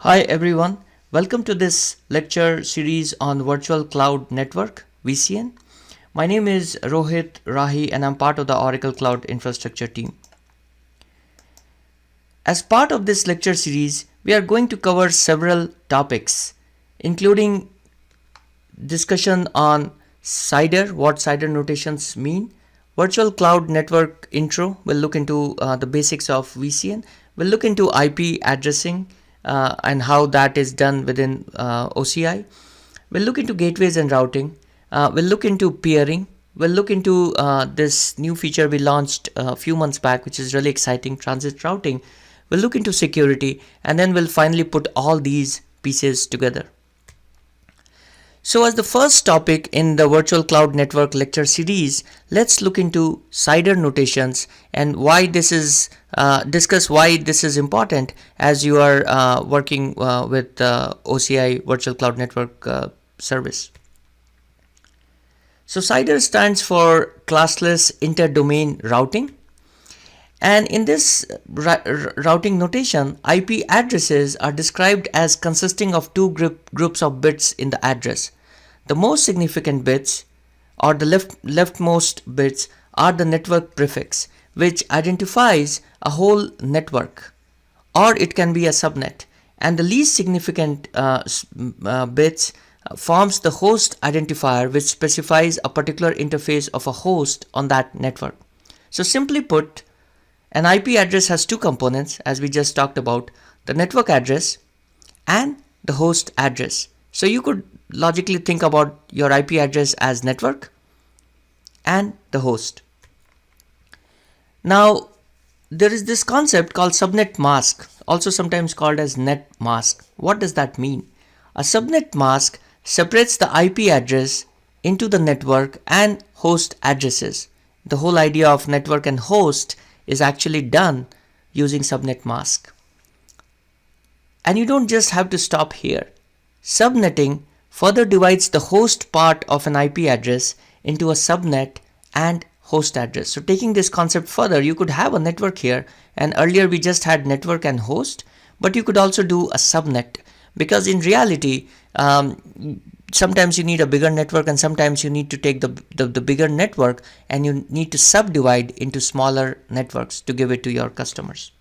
Hi everyone, welcome to this lecture series on Virtual Cloud Network VCN. My name is Rohit Rahi and I'm part of the Oracle Cloud Infrastructure team. As part of this lecture series, we are going to cover several topics, including discussion on CIDR, what CIDR notations mean, Virtual Cloud Network intro, we'll look into the basics of VCN, we'll look into IP addressing, and how that is done within OCI. We'll look into gateways and routing. We'll look into peering. We'll look into this new feature we launched a few months back, which is really exciting, transit routing. We'll look into security, and then we'll finally put all these pieces together. So as the first topic in the Virtual Cloud Network lecture series, let's look into CIDR notations and why this is discuss why this is important as you are working with OCI Virtual Cloud Network service. So CIDR stands for Classless Inter-Domain Routing. And in this routing notation, IP addresses are described as consisting of two groups of bits in the address. The most significant bits, or the leftmost bits, are the network prefix, which identifies a whole network, or it can be a subnet. And the least significant bits forms the host identifier, which specifies a particular interface of a host on that network. So simply put, an IP address has two components, as we just talked about, the network address and the host address. So you could logically think about your IP address as network and the host. Now, there is this concept called subnet mask, also sometimes called as net mask. What does that mean? A subnet mask separates the IP address into the network and host addresses. The whole idea of network and host is actually done using subnet mask. And you don't just have to stop here. Subnetting further divides the host part of an IP address into a subnet and host address. So taking this concept further, you could have a network here, and earlier we just had network and host, but you could also do a subnet, because in reality, sometimes you need a bigger network and sometimes you need to take the bigger network and you need to subdivide into smaller networks to give it to your customers.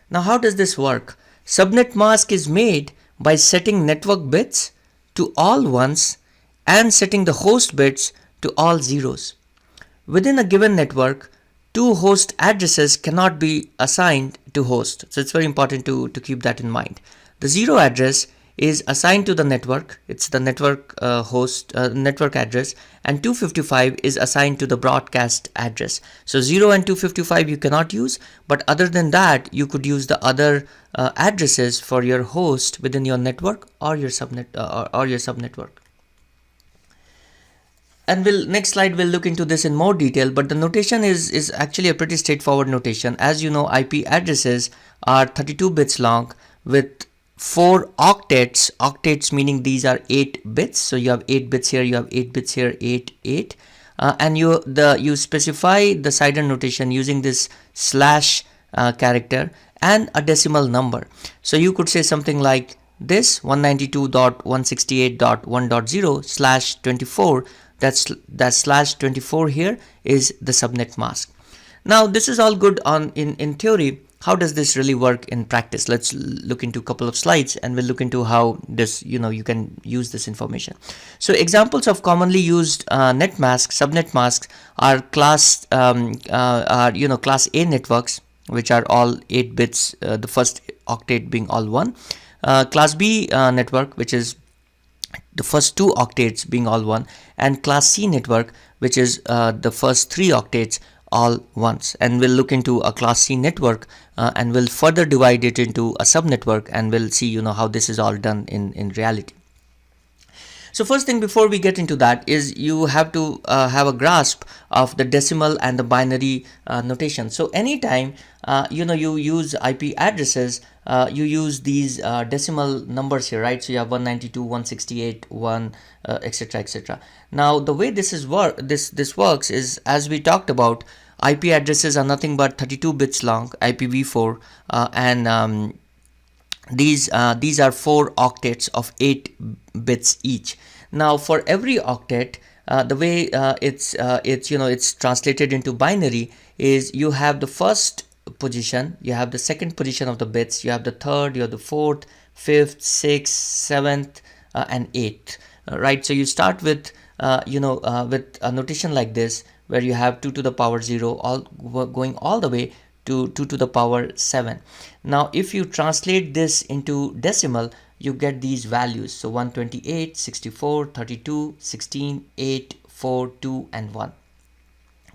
Now, how does this work? Subnet mask is made by setting network bits to all ones and setting the host bits to all zeros. Within a given network, two host addresses cannot be assigned to host. So it's very important to keep that in mind. The zero address is assigned to the network. It's the network network address, and 255 is assigned to the broadcast address. So 0 and 255 you cannot use, but other than that, you could use the other addresses for your host within your network or your subnet or your subnetwork. And next slide we'll look into this in more detail, but the notation is actually a pretty straightforward notation. As you know, IP addresses are 32 bits long with 4 octets meaning these are 8 bits. So you have 8 bits here, you have 8 bits here, 8, and you specify the CIDR notation using this slash character and a decimal number. So you could say something like this: 192.168.1.0/24. That slash 24 here is the subnet mask. Now this is all good in theory. How does this really work in practice? Let's look into a couple of slides and we'll look into how this, you can use this information. So examples of commonly used subnet masks are class A networks, which are all 8 bits, the first octet being all 1. Class B network, which is the first 2 octets being all 1, and class C network, which is the first 3 octets all ones. And we'll look into a class C network and we'll further divide it into a subnetwork, and we'll see how this is all done in reality. So first thing before we get into that is you have to have a grasp of the decimal and the binary notation. So anytime you use IP addresses, you use these decimal numbers here, right? So you have 192, 168, 1, etc., etc. Now the way this works is, as we talked about, IP addresses are nothing but 32 bits long, IPv4, and these are 4 octets of 8 bits each. Now for every octet, the way it's translated into binary is you have the first position, you have the second position of the bits, you have the third, you have the fourth, fifth, sixth, seventh, and eighth. Right, so you start with with a notation like this, where you have 2 to the power 0 all going all the way to 2 to the power 7. Now if you translate this into decimal, you get these values. So 128, 64, 32, 16, 8, 4, 2 and 1.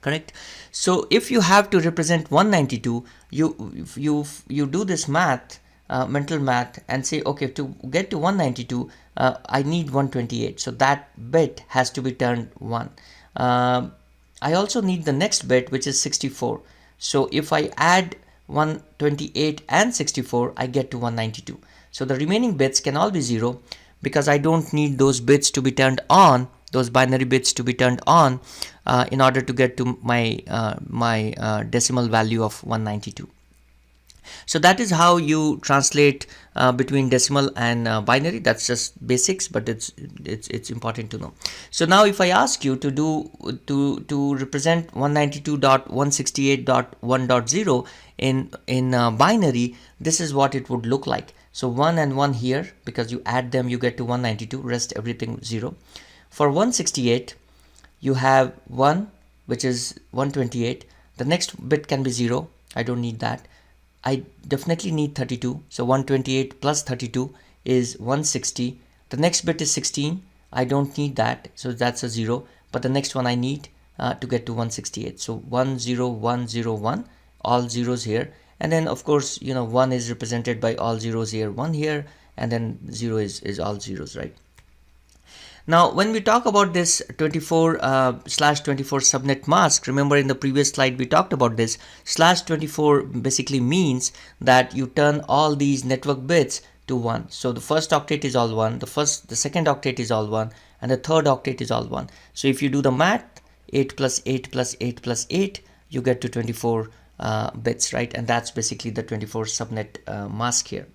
Correct. So if you have to represent 192, you do this math, mental math, and say, okay, to get to 192, I need 128. So that bit has to be turned 1. I also need the next bit, which is 64. So if I add 128 and 64, I get to 192. So the remaining bits can all be 0, because I don't need those bits to be turned on, those binary bits to be turned on, in order to get to my decimal value of 192. So that is how you translate between decimal and binary. That's just basics, but it's important to know. So now if I ask you to do to represent 192.168.1.0 in binary, this is what it would look like. So 1 and 1 here, because you add them you get to 192, rest everything 0. For 168, you have 1, which is 128. The next bit can be 0. I don't need that. I definitely need 32. So 128 plus 32 is 160. The next bit is 16. I don't need that. So that's a 0. But the next one I need to get to 168. So 10101, all zeros here. And then of course, 1 is represented by all zeros here, 1 here, and then 0 is all zeros, right? Now, when we talk about this 24/24 subnet mask, remember in the previous slide we talked about this. /24 basically means that you turn all these network bits to 1. So the first octet is all 1, the second octet is all 1, and the third octet is all 1. So if you do the math, 8 plus 8 plus 8 plus 8, you get to 24 bits, right? And that's basically the 24 subnet mask here.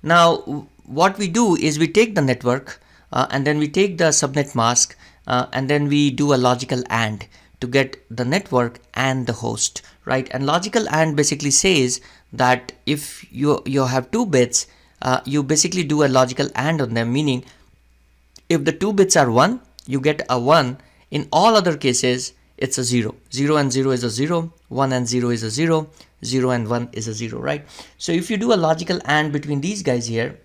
Now, what we do is we take the network, and then we take the subnet mask, and then we do a logical AND to get the network and the host, right? And logical AND basically says that if you have 2 bits, you basically do a logical AND on them, meaning if the 2 bits are 1, you get a 1. In all other cases, it's a 0. 0 and 0 is a 0, 1 and 0 is a 0, 0 and 1 is a 0, right? So if you do a logical AND between these guys here,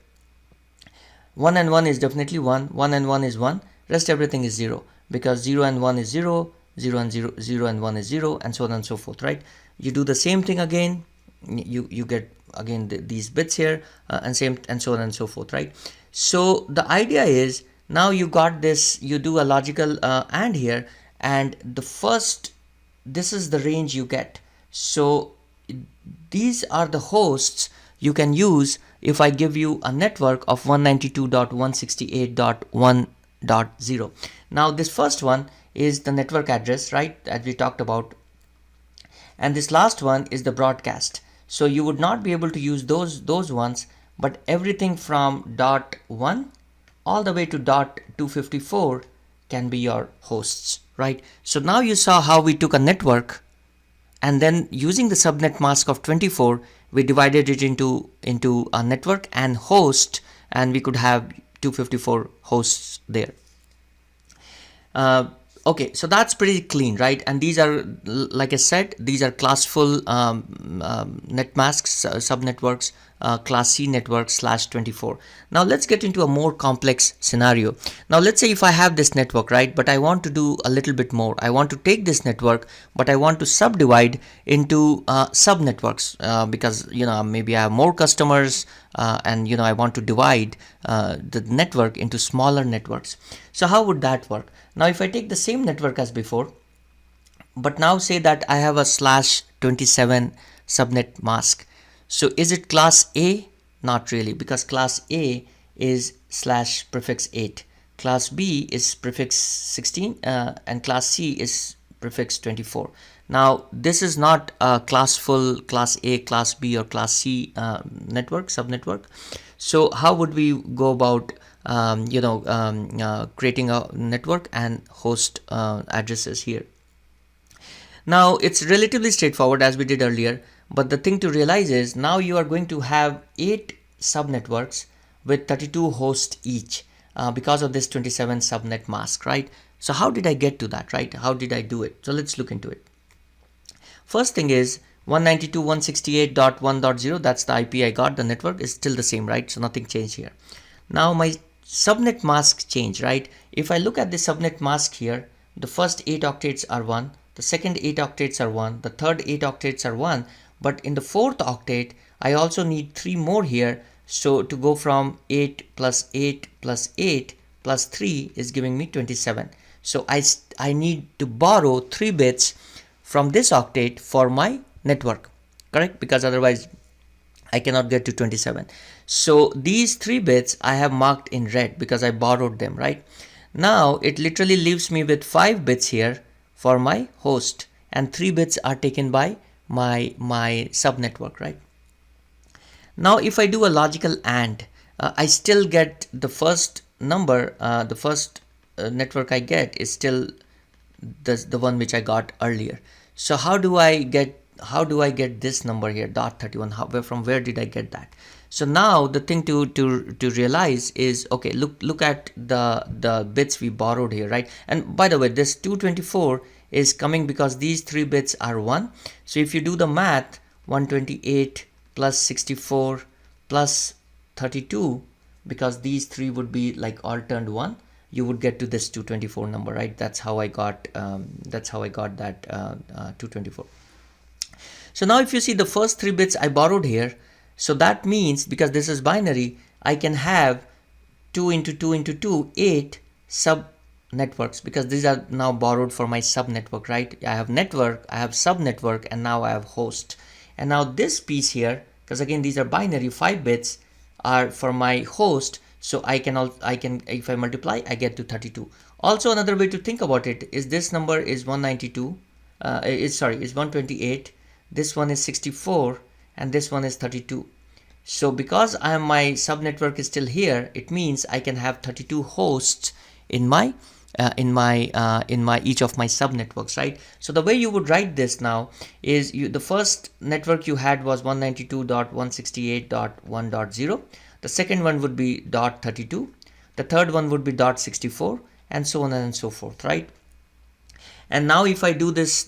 1 and 1 is definitely 1, 1 and 1 is 1, rest everything is 0, because 0 and 1 is 0, 0 and 0, 0 and 1 is 0, and so on and so forth, right? You do the same thing again, you get again these bits here, and same and so on and so forth, right? So the idea is, now you got this, you do a logical AND here, and this is the range you get. So these are the hosts you can use if I give you a network of 192.168.1.0. Now this first one is the network address, right, as we talked about, and this last one is the broadcast. So you would not be able to use those ones, but everything from .1 all the way to .254 can be your hosts, right? So now you saw how we took a network, and then using the subnet mask of 24, we divided it into a network and host, and we could have 254 hosts there. Okay, so that's pretty clean, right? And these are, like I said, these are classful net masks, subnetworks, class C network /24. Now let's get into a more complex scenario. Now let's say if I have this network, right, but I want to do a little bit more. I want to take this network, but I want to subdivide into subnetworks, because maybe I have more customers, and I want to divide the network into smaller networks. So how would that work? Now if I take the same network as before, but now say that I have a /27 subnet mask. So is it class A? Not really, because class A is /8. Class B is prefix 16, and class C is prefix 24. Now this is not a full class A, class B, or class C network, subnetwork. So how would we go about creating a network and host addresses here? Now it's relatively straightforward as we did earlier, but the thing to realize is now you are going to have 8 subnetworks with 32 hosts each because of this 27 subnet mask, right? So how did I get to that, right? How did I do it? So let's look into it. First thing is 192.168.1.0, that's the IP I got. The network is still the same, right? So nothing changed here. Now my subnet mask changed, right? If I look at the subnet mask here, the first 8 octets are 1, the second 8 octets are 1, the third 8 octets are 1, but in the fourth octet I also need 3 more here. So to go from 8 plus 8 plus 8 plus 3 is giving me 27. So I need to borrow 3 bits from this octet for my network, correct? Because otherwise I cannot get to 27. So these 3 bits I have marked in red because I borrowed them, right? Now it literally leaves me with 5 bits here for my host, and 3 bits are taken by my subnetwork, right? Now if I do a logical AND, I still get the first number, the first network I get is still the one which I got earlier. So how do I get this number here, .31? From where did I get that? So now the thing to realize is, okay, look at the bits we borrowed here, right? And by the way, this 224 is coming because these 3 bits are 1. So if you do the math, 128 plus 64 plus 32, because these 3 would be like all turned 1, you would get to this 224 number, right? That's how I got that 224. So now if you see the first 3 bits I borrowed here, so that means because this is binary, I can have 2 into 2 into 2, 8 sub networks, because these are now borrowed for my sub network, right? I have network, I have sub network, and now I have host. And now this piece here, because again these are binary, 5 bits are for my host. So I can if I multiply, I get to 32. Also another way to think about it is this number is 192, is 128, this one is 64, and this one is 32. So because my subnetwork is still here, it means I can have 32 hosts in my each of my subnetworks, right? So the way you would write this now is the first network you had was 192.168.1.0. The second one would be .32, the third one would be .64, and so on and so forth, right? And now if I do this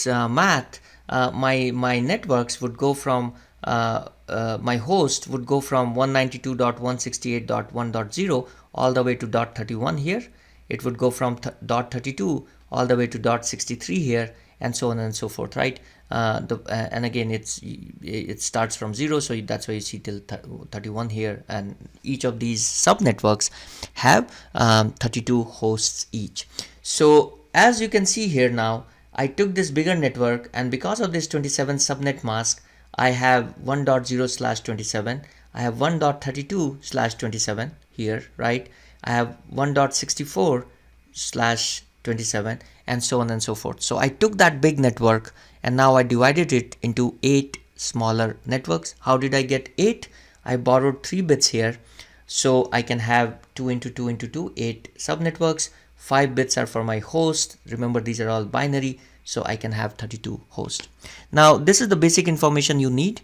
math, my networks would go from my host would go from 192.168.1.0 all the way to .31 here. It would go from .32 all the way to .63 here, and so on and so forth, right? And again it starts from 0, so that's why you see till 31 here, and each of these subnetworks have 32 hosts each. So as you can see here, now I took this bigger network, and because of this 27 subnet mask, I have 1.0/27, I have 1.32/27 here, right? I have 1.64/27, and so on and so forth. So I took that big network and now I divided it into 8 smaller networks. How did I get 8? I borrowed 3 bits here, so I can have 2 into 2 into 2, 8 subnetworks. 5 bits are for my host. Remember, these are all binary, so I can have 32 hosts. Now this is the basic information you need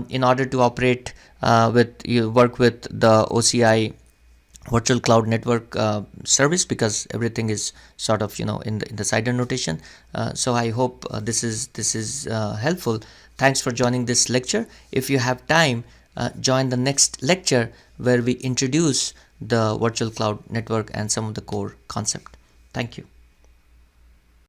in order to operate work with the OCI virtual cloud network service, because everything is sort of in the CIDR notation. So I hope this is helpful. Thanks for joining this lecture. If you have time, join the next lecture where we introduce the virtual cloud network and some of the core concept. Thank you.